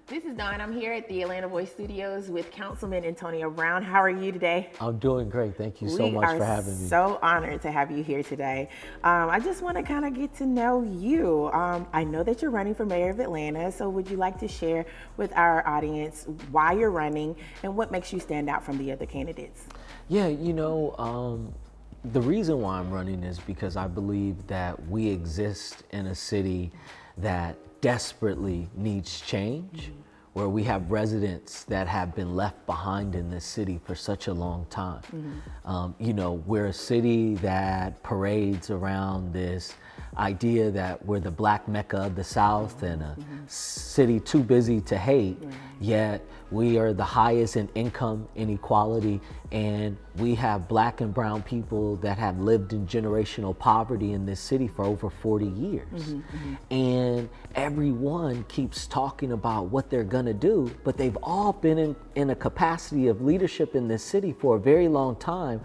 This is Dawn. I'm here at the Atlanta Voice Studios with Councilman Antonio Brown. How are you today? I'm doing great. Thank you so much for having me. We are so honored to have you here today. I just want to kind of get to know you. I know that you're running for mayor of Atlanta, so would you like to share with our audience why you're running and what makes you stand out from the other candidates? Yeah, the reason why I'm running is because I believe that we exist in a city that desperately needs change, where we have residents that have been left behind in this city for such a long time. We're a city that parades around this idea that we're the Black Mecca of the South and a city too busy to hate, yet we are the highest in income inequality, and we have Black and brown people that have lived in generational poverty in this city for over 40 years. And everyone keeps talking about what they're gonna do, but they've all been in a capacity of leadership in this city for a very long time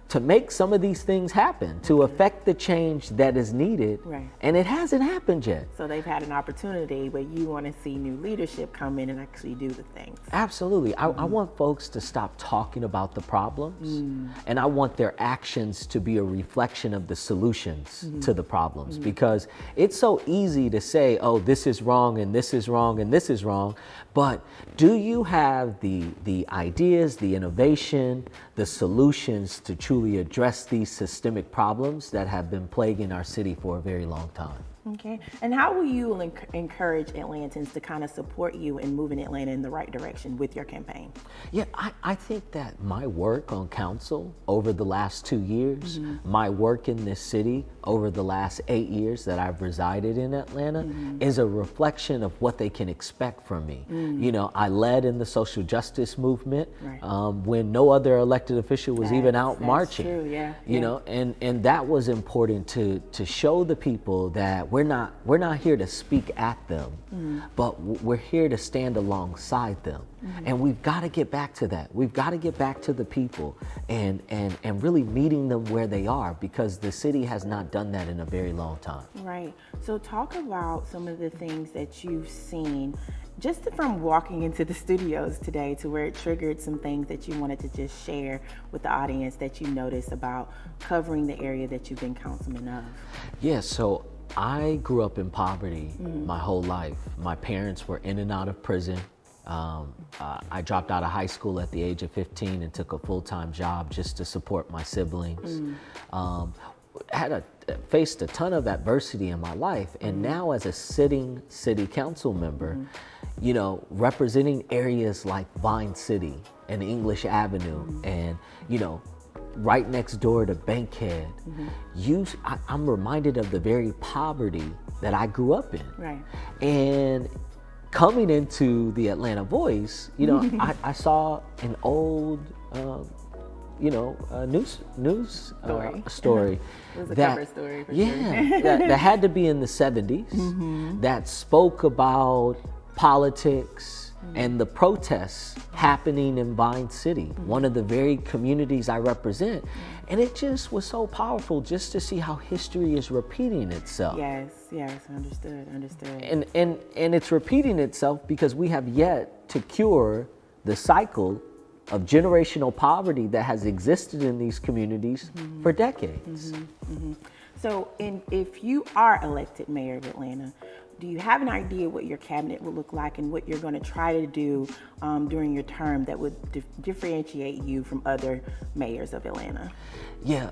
to make some of these things happen, to affect the change that is needed, and it hasn't happened yet. So they've had an opportunity, but you want to see new leadership come in and actually do the things. Absolutely. I want folks to stop talking about the problems, and I want their actions to be a reflection of the solutions to the problems, because it's so easy to say, oh, this is wrong, and this is wrong, and this is wrong, but do you have the ideas, the innovation, the solutions to truly address these systemic problems that have been plaguing our city for a very long time? Okay, and how will you encourage Atlantans to kind of support you in moving Atlanta in the right direction with your campaign? Yeah, I think that my work on council over the last 2 years, my work in this city over the last 8 years that I've resided in Atlanta is a reflection of what they can expect from me. I led in the social justice movement when no other elected official was even out marching. True, yeah. And that was important to show the people that we're not here to speak at them, but we're here to stand alongside them. And we've got to get back to that. We've got to get back to the people and really meeting them where they are, because the city has not done that in a very long time. Right. So talk about some of the things that you've seen just from walking into the studios today to where it triggered some things that you wanted to just share with the audience that you noticed about covering the area that you've been councilman of. Yeah, so I grew up in poverty my whole life. My parents were in and out of prison. I dropped out of high school at the age of 15 and took a full-time job just to support my siblings. Faced a ton of adversity in my life, and now as a sitting city council member, representing areas like Vine City and English Avenue and, right next door to Bankhead, I'm reminded of the very poverty that I grew up in. Right. And coming into the Atlanta Voice, I saw an old, news story. It was a cover story for sure. that had to be in the 70s, that spoke about politics and the protests happening in Vine City, one of the very communities I represent. And it just was so powerful just to see how history is repeating itself. Yes, understood. And it's repeating itself because we have yet to cure the cycle of generational poverty that has existed in these communities for decades. So if you are elected mayor of Atlanta, do you have an idea what your cabinet will look like and what you're going to try to do during your term that would differentiate you from other mayors of Atlanta? Yeah,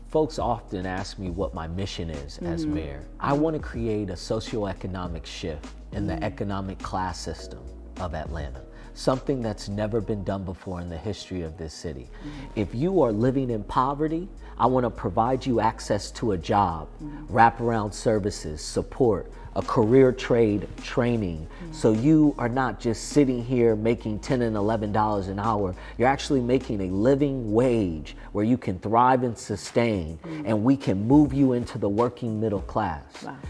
folks often ask me what my mission is as mayor. I want to create a socioeconomic shift in the economic class system of Atlanta. Something that's never been done before in the history of this city. If you are living in poverty, I want to provide you access to a job, wraparound services, support, a career trade training, so you are not just sitting here making $10 and $11 an hour. You're actually making a living wage where you can thrive and sustain, and we can move you into the working middle class.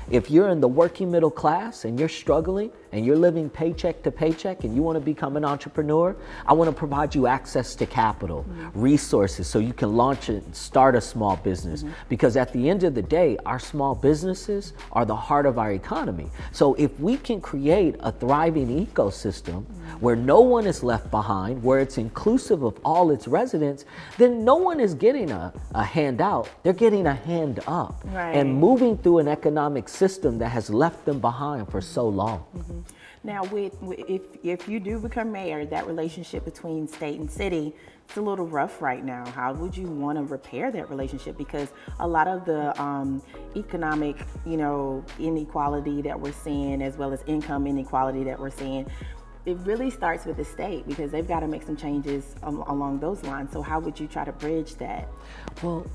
If you're in the working middle class and you're struggling, and you're living paycheck to paycheck and you want to become an entrepreneur, I want to provide you access to capital, resources, so you can launch and start a small business. Because at the end of the day, our small businesses are the heart of our economy. So if we can create a thriving ecosystem where no one is left behind, where it's inclusive of all its residents, then no one is getting a handout, they're getting a hand up. Right. And moving through an economic system that has left them behind for so long. Now, if you do become mayor, that relationship between state and city, it's a little rough right now. How would you want to repair that relationship? Because a lot of the economic, inequality that we're seeing, as well as income inequality that we're seeing, it really starts with the state, because they've got to make some changes along those lines. So how would you try to bridge that? Well,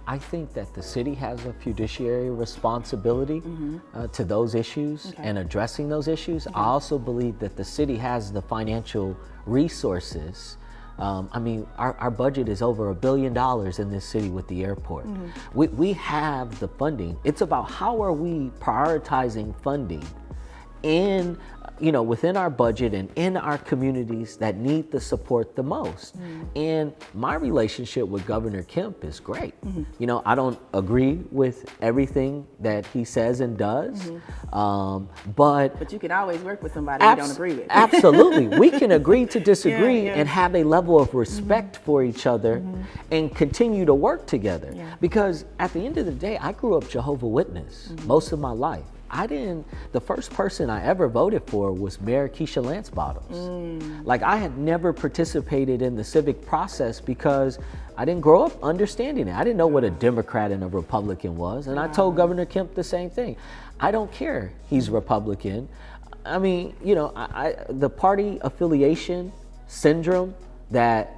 I think that the city has a fiduciary responsibility to those issues and addressing those issues. I also believe that the city has the financial resources. Our budget is over $1 billion in this city with the airport. We have the funding. It's about how are we prioritizing funding within our budget and in our communities that need the support the most. And my relationship with Governor Kemp is great. I don't agree with everything that he says and does, but you can always work with somebody you don't agree with. Absolutely. We can agree to disagree and have a level of respect for each other and continue to work together. Because at the end of the day, I grew up Jehovah's Witness most of my life. The first person I ever voted for was Mayor Keisha Lance Bottoms. Like, I had never participated in the civic process because I didn't grow up understanding it. I didn't know what a Democrat and a Republican was. And I told Governor Kemp the same thing. I don't care he's Republican. The party affiliation syndrome that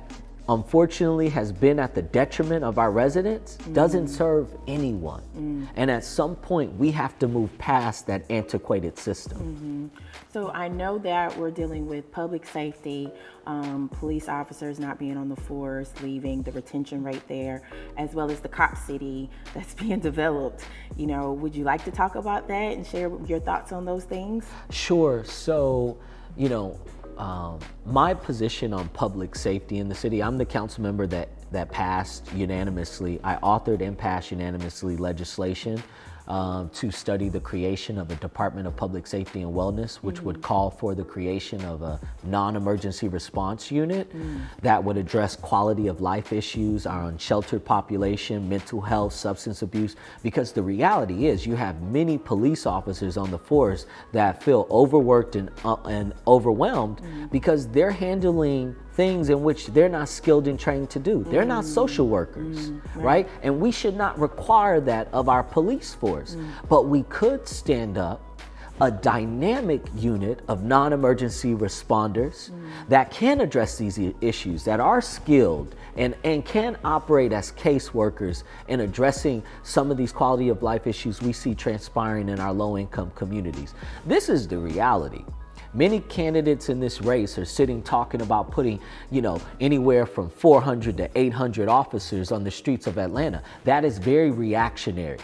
unfortunately has been at the detriment of our residents doesn't serve anyone. And at some point, we have to move past that antiquated system. So I know that we're dealing with public safety, police officers not being on the force, leaving, the retention rate there, as well as the cop city that's being developed. Would you like to talk about that and share your thoughts on those things? Sure. So, my position on public safety in the city, I'm the council member that passed unanimously. I authored and passed unanimously legislation to study the creation of a Department of Public Safety and Wellness, which would call for the creation of a non-emergency response unit that would address quality of life issues, our unsheltered population, mental health, substance abuse, because the reality is you have many police officers on the force that feel overworked and overwhelmed because they're handling things in which they're not skilled and trained to do. They're not social workers, right? And we should not require that of our police force. But we could stand up a dynamic unit of non-emergency responders that can address these issues, that are skilled and can operate as caseworkers in addressing some of these quality of life issues we see transpiring in our low-income communities. This is the reality. Many candidates in this race are sitting talking about putting, anywhere from 400 to 800 officers on the streets of Atlanta. That is very reactionary.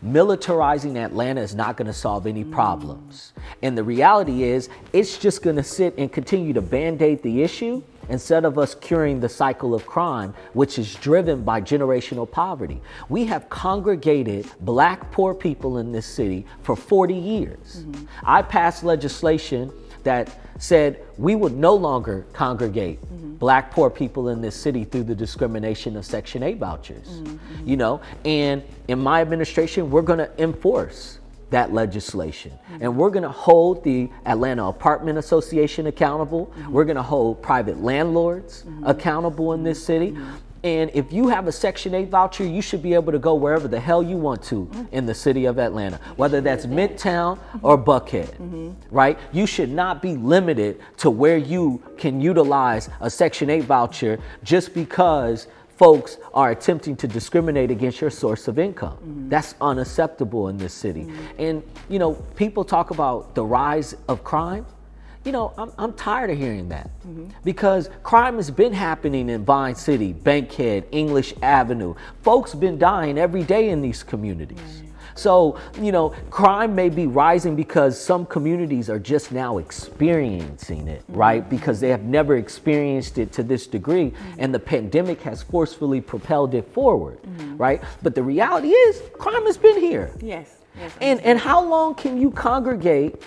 Militarizing Atlanta is not going to solve any problems. And the reality is, it's just going to sit and continue to band-aid the issue instead of us curing the cycle of crime, which is driven by generational poverty. We have congregated Black poor people in this city for 40 years. I passed legislation that said we would no longer congregate Black poor people in this city through the discrimination of Section 8 vouchers. And in my administration, we're going to enforce that legislation. And we're going to hold the Atlanta Apartment Association accountable. We're going to hold private landlords accountable in this city. And if you have a Section 8 voucher, you should be able to go wherever the hell you want to in the city of Atlanta, whether that's Midtown or Buckhead, right? You should not be limited to where you can utilize a Section 8 voucher just because folks are attempting to discriminate against your source of income. That's unacceptable in this city. And, people talk about the rise of crime. I'm tired of hearing that because crime has been happening in Vine City, Bankhead, English Avenue. Folks been dying every day in these communities. So, crime may be rising because some communities are just now experiencing it, right? Because they have never experienced it to this degree, and the pandemic has forcefully propelled it forward, right? But the reality is, crime has been here. Yes. And how long can you congregate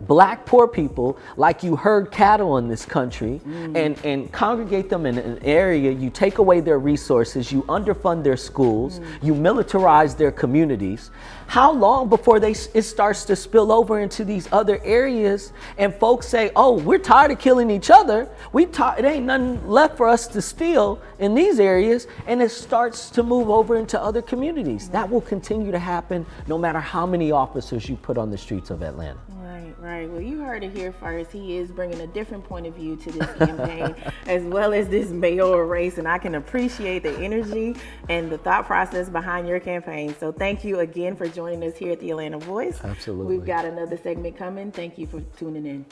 Black poor people like you herd cattle in this country and congregate them in an area? You take away their resources, you underfund their schools, you militarize their communities. How long before it starts to spill over into these other areas and folks say, oh, we're tired of killing each other. It ain't nothing left for us to steal in these areas, and it starts to move over into other communities. That will continue to happen no matter how many officers you put on the streets of Atlanta. Right. Well, you heard it here first. He is bringing a different point of view to this campaign as well as this mayoral race, and I can appreciate the energy and the thought process behind your campaign. So thank you again for joining us here at the Atlanta Voice. Absolutely. We've got another segment coming. Thank you for tuning in.